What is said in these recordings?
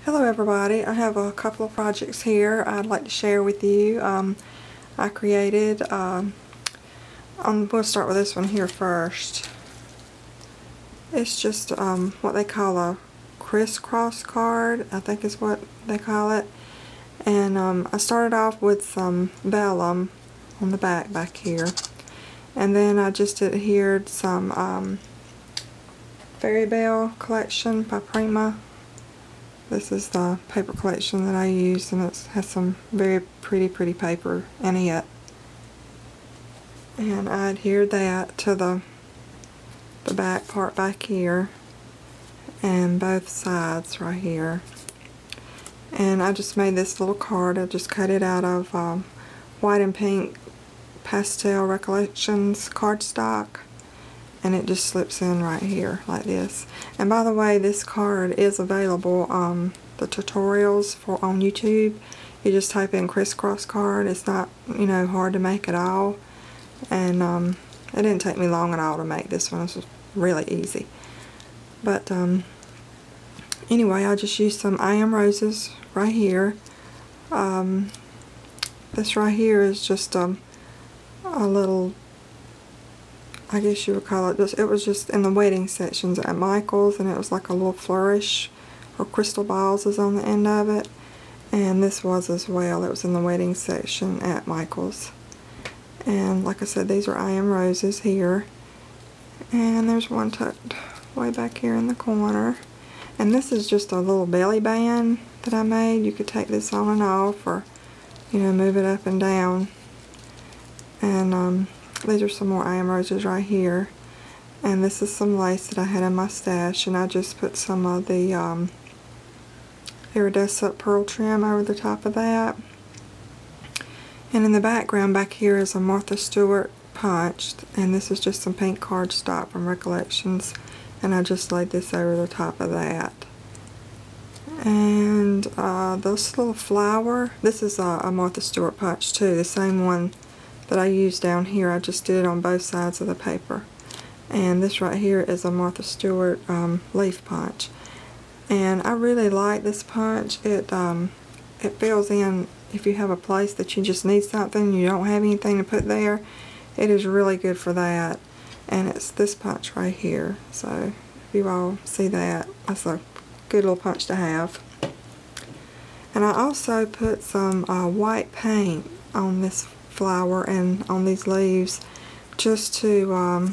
Hello everybody, I have a couple of projects here I'd like to share with you. I created, we'll start with this one here first. It's just what they call a crisscross card, I think is what they call it. And I started off with some vellum on the back here. And then I just adhered some Fairy Bell collection by Prima. This is the paper collection that I used, and it has some very pretty paper in it. And I adhered that to the back part back here and both sides right here. And I just made this little card. I just cut it out of white and pink pastel Recollections cardstock. And it just slips in right here like this. And by the way, this card is available on the tutorials on YouTube. You just type in crisscross card. It's not, hard to make at all. And it didn't take me long at all to make this one. This was really easy. But anyway, I just used some I Am Roses right here. This right here is just a little, I guess you would call it, it was just in the wedding sections at Michael's, and it was like a little flourish or crystal balls is on the end of it. And this was as well. It was in the wedding section at Michael's. And like I said, these are I Am Roses here. And there's one tucked way back here in the corner. And this is just a little belly band that I made. You could take this on and off, or, move it up and down. And these are some more I Am Roses right here. And this is some lace that I had in my stash, and I just put some of the iridescent pearl trim over the top of that. And in the background back here is a Martha Stewart punched, and this is just some pink cardstock from Recollections, and I just laid this over the top of that. And this little flower, this is a Martha Stewart punch too, the same one that I used down here. I just did it on both sides of the paper. And this right here is a Martha Stewart leaf punch. And I really like this punch. It fills in if you have a place that you just need something, you don't have anything to put there. It is really good for that. And it's this punch right here. So if you all see that, that's a good little punch to have. And I also put some white paint on this flower and on these leaves, just to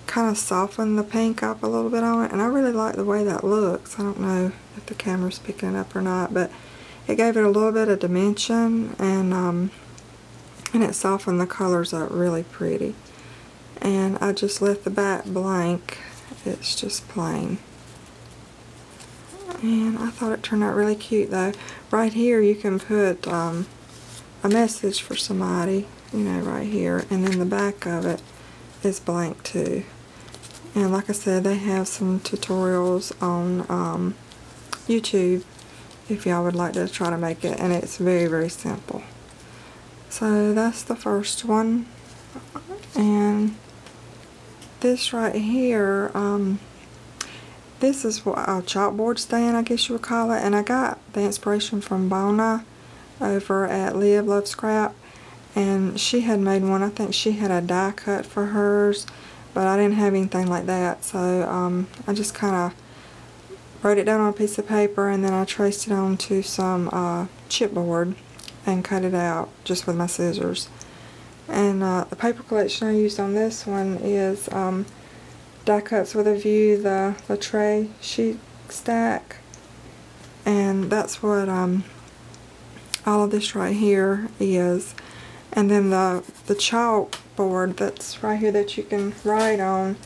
kind of soften the pink up a little bit on it. And I really like the way that looks. I don't know if the camera's picking it up or not, but it gave it a little bit of dimension, and it softened the colors up really pretty. And I just left the back blank. It's just plain. And I thought it turned out really cute though. Right here you can put a message for somebody, right here, and then the back of it is blank too. And like I said, they have some tutorials on YouTube if y'all would like to try to make it, and it's very simple. So that's the first one. And this right here, this is what a chalkboard stand, I guess you would call it, and I got the inspiration from Bona over at Live Love Scrap, and she had made one. I think she had a die cut for hers, but I didn't have anything like that, so I just kind of wrote it down on a piece of paper, and then I traced it onto some chipboard and cut it out just with my scissors. And the paper collection I used on this one is Die Cuts with a View, the tray sheet stack, and that's what all of this right here is. And then the chalkboard that's right here that you can write on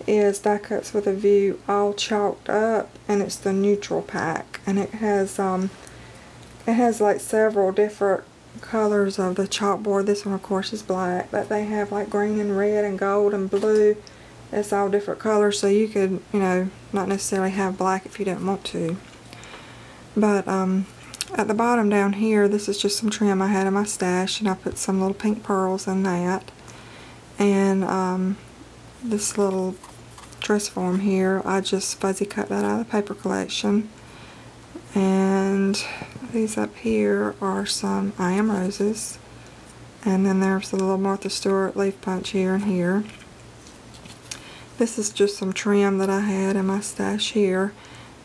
is Die Cuts with a View, all chalked up, and it's the neutral pack, and it has like several different colors of the chalkboard. This one of course is black, but they have like green and red and gold and blue. It's all different colors, so you could, not necessarily have black if you didn't want to. But at the bottom down here, this is just some trim I had in my stash, and I put some little pink pearls in that. And this little dress form here, I just fuzzy cut that out of the paper collection. And these up here are some I Am Roses. And then there's the little Martha Stewart leaf punch here and here. This is just some trim that I had in my stash here.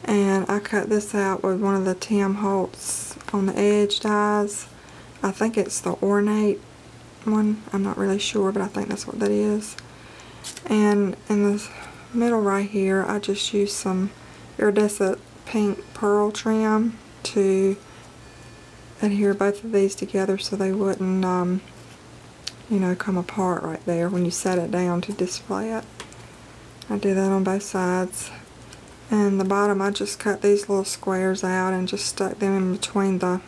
And I cut this out with one of the Tim Holtz on the edge dies. I think it's the Ornate one. I'm not really sure, but I think that's what that is. And in the middle right here, I just used some iridescent pink pearl trim to adhere both of these together so they wouldn't, you know, come apart right there when you set it down to display it. I did that on both sides. And the bottom, I just cut these little squares out and just stuck them in between the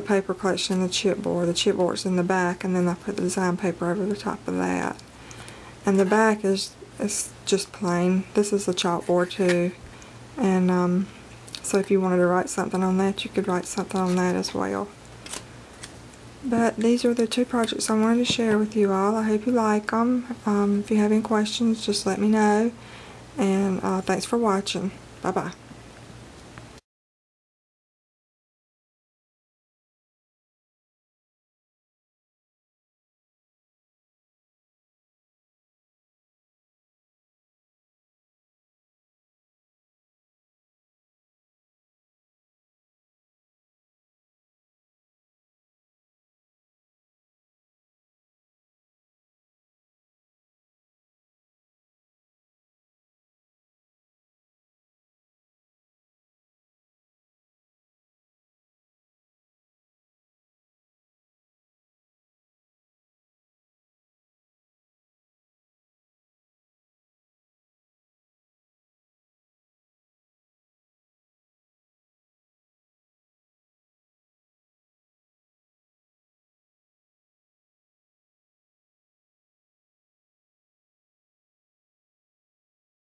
paper collection and the chipboard. The chipboard's in the back, and then I put the design paper over the top of that. And the back is just plain. This is a chalkboard too. And so if you wanted to write something on that, you could write something on that as well. But these are the two projects I wanted to share with you all. I hope you like them. If you have any questions, just let me know. And thanks for watching. Bye-bye.